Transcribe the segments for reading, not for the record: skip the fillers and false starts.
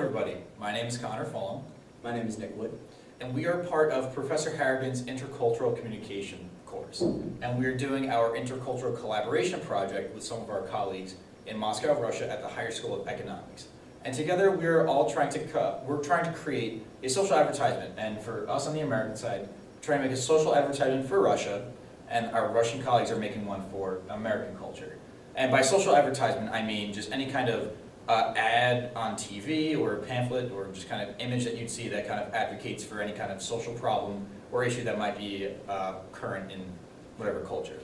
everybody. My name is Connor Fulham. My name is Nick Wood. And we are part of Professor Harrigan's Intercultural Communication course. And we're doing our intercultural collaboration project with some of our colleagues in Moscow, Russia at the Higher School of Economics. And together we're all trying to create a social advertisement. And for us on the American side, trying to make a social advertisement for Russia, and our Russian colleagues are making one for American culture. And by social advertisement, I mean just any kind of ad on TV or a pamphlet or just kind of image that you'd see that kind of advocates for any kind of social problem or issue that might be current in whatever culture.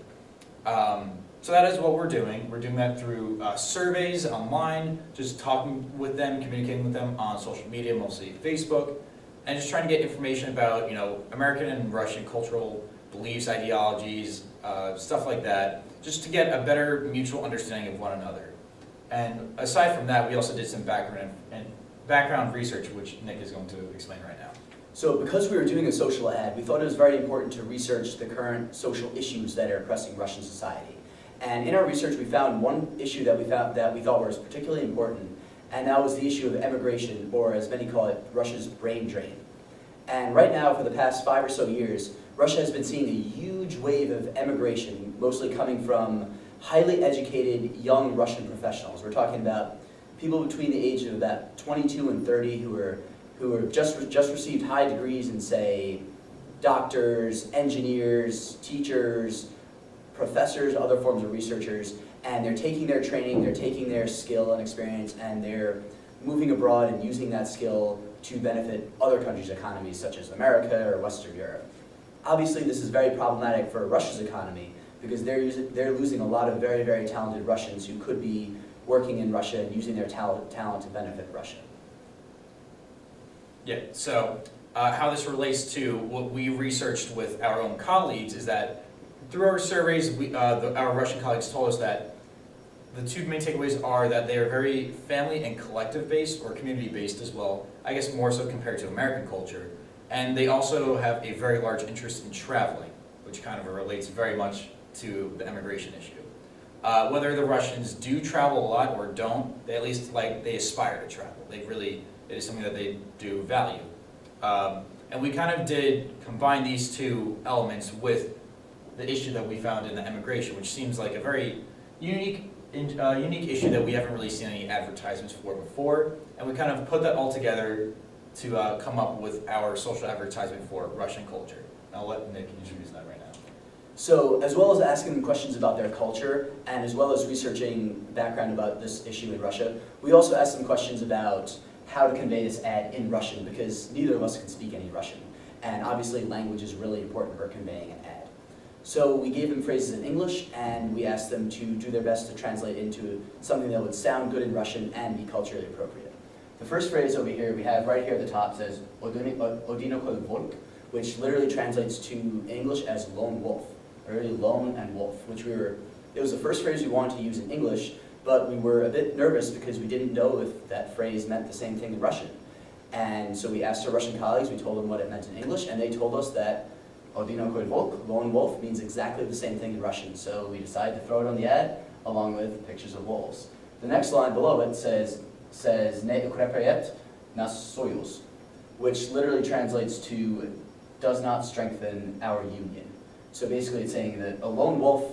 So that is what we're doing. We're doing that through surveys online, just talking with them, communicating with them on social media, mostly Facebook, and just trying to get information about, American and Russian cultural beliefs, ideologies, stuff like that, just to get a better mutual understanding of one another. And aside from that, we also did some background research, which Nick is going to explain right now. So because we were doing a social ad, we thought it was very important to research the current social issues that are pressing Russian society. And in our research, we found one issue that we thought was particularly important, and that was the issue of emigration, or as many call it, Russia's brain drain. And right now, for the past 5 or so years, Russia has been seeing a huge wave of emigration, mostly coming from highly educated young Russian professionals. We're talking about people between the age of about 22 and 30 who are just received high degrees in, say, doctors, engineers, teachers, professors, other forms of researchers, and they're taking their training, they're taking their skill and experience, and they're moving abroad and using that skill to benefit other countries' economies, such as America or Western Europe. Obviously, this is very problematic for Russia's economy because they're losing a lot of very, very talented Russians who could be working in Russia and using their talent to benefit Russia. Yeah, so how this relates to what we researched with our own colleagues is that through our surveys, our Russian colleagues told us that the two main takeaways are that they are very family and collective-based, or community-based as well, I guess more so compared to American culture. And they also have a very large interest in traveling, which kind of relates very much to the emigration issue. Whether the Russians do travel a lot or don't, they at least they aspire to travel. It is something that they do value. And we kind of did combine these two elements with the issue that we found in the emigration, which seems like a very unique issue that we haven't really seen any advertisements for before. And we kind of put that all together to come up with our social advertisement for Russian culture. I'll let Nick introduce that right now. So, as well as asking them questions about their culture, and as well as researching background about this issue in Russia, we also asked them questions about how to convey this ad in Russian, because neither of us can speak any Russian. And obviously language is really important for conveying an ad. So we gave them phrases in English, and we asked them to do their best to translate into something that would sound good in Russian and be culturally appropriate. The first phrase over here, we have right here at the top, says Odinokol Volk, which literally translates to English as lone wolf, or really lone and wolf, which it was the first phrase we wanted to use in English, but we were a bit nervous because we didn't know if that phrase meant the same thing in Russian. And so we asked our Russian colleagues, we told them what it meant in English, and they told us that Odinokol Volk, lone wolf, means exactly the same thing in Russian. So we decided to throw it on the ad, along with pictures of wolves. The next line below it says Ne ukrepayet nas soyuz, which literally translates to does not strengthen our union. So basically it's saying that a lone wolf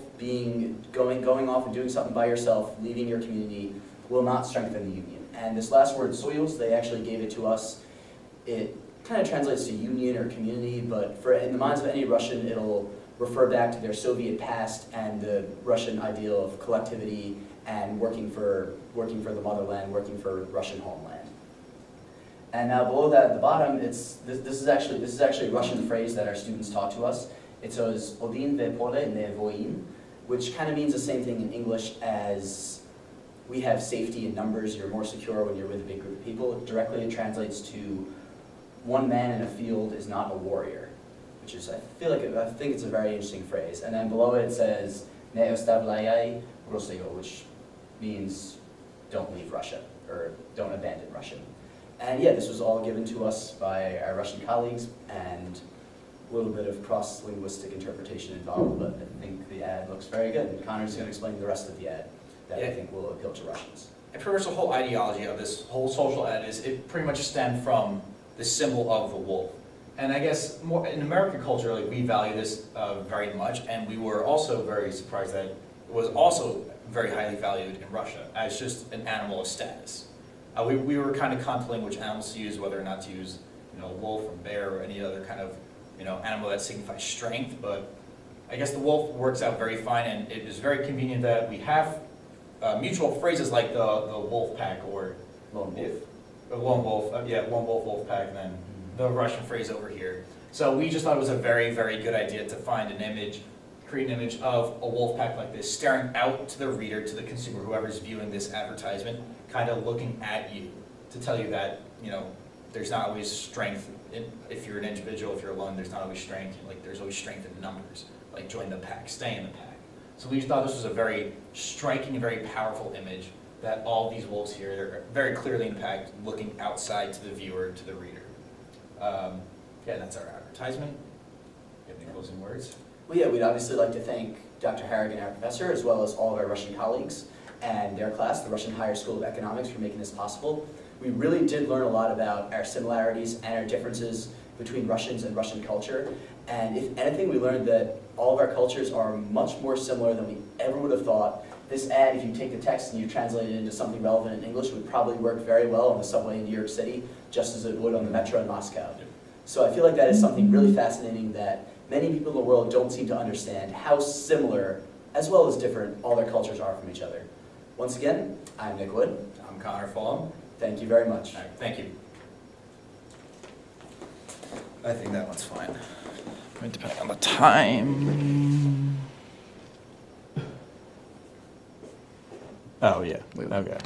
going off and doing something by yourself, leaving your community, will not strengthen the union. And this last word, soyuz, they actually gave it to us. It kind of translates to union or community, but in the minds of any Russian, it'll refer back to their Soviet past and the Russian ideal of collectivity and working for the motherland, working for Russian homeland. And now below that at the bottom, this is actually a Russian phrase that our students taught to us. It says Odin ve pole ne voin, which kind of means the same thing in English as we have safety in numbers, you're more secure when you're with a big group of people. Directly it translates to one man in a field is not a warrior, which is, I think it's a very interesting phrase. And then below it says Ne ostavlayai Rossio, which means don't leave Russia, or don't abandon Russia. And yeah, this was all given to us by our Russian colleagues, and a little bit of cross-linguistic interpretation involved, but I think the ad looks very good. And Connor's going to explain the rest of the ad that I think will appeal to Russians. And pretty much the whole ideology of this whole social ed is, it pretty much stemmed from the symbol of the wolf. And I guess more in American culture, like, we value this very much, and we were also very surprised that it was also very highly valued in Russia as just an animal of status. We were kind of contemplating which animals to use, whether or not to use, wolf or bear or any other kind of, animal that signifies strength, but I guess the wolf works out very fine, and it is very convenient that we have mutual phrases like the wolf pack, or Lone wolf. lone wolf, lone wolf, wolf pack, and then the Russian phrase over here. So we just thought it was a very, very good idea to find an image, create an image of a wolf pack like this, staring out to the reader, to the consumer, whoever's viewing this advertisement, kind of looking at you, to tell you that, there's not always strength if you're an individual, if you're alone, there's not always strength, like, there's always strength in numbers, like, join the pack, stay in the pack. So we thought this was a very striking and very powerful image, that all these wolves here are very clearly in the pack, looking outside to the viewer, to the reader. That's our advertisement. You have any closing words? Well, yeah, we'd obviously like to thank Dr. Harrigan, our professor, as well as all of our Russian colleagues and their class, the Russian Higher School of Economics, for making this possible. We really did learn a lot about our similarities and our differences between Russians and Russian culture. And if anything, we learned that all of our cultures are much more similar than we ever would have thought. This ad, if you take the text and you translate it into something relevant in English, would probably work very well on the subway in New York City, just as it would on the metro in Moscow. So I feel like that is something really fascinating that many people in the world don't seem to understand, how similar, as well as different, all their cultures are from each other. Once again, I'm Nick Wood. I'm Connor Fulham. Thank you very much. All right, thank you. I think that one's fine. Depending on the time. Oh, yeah, okay.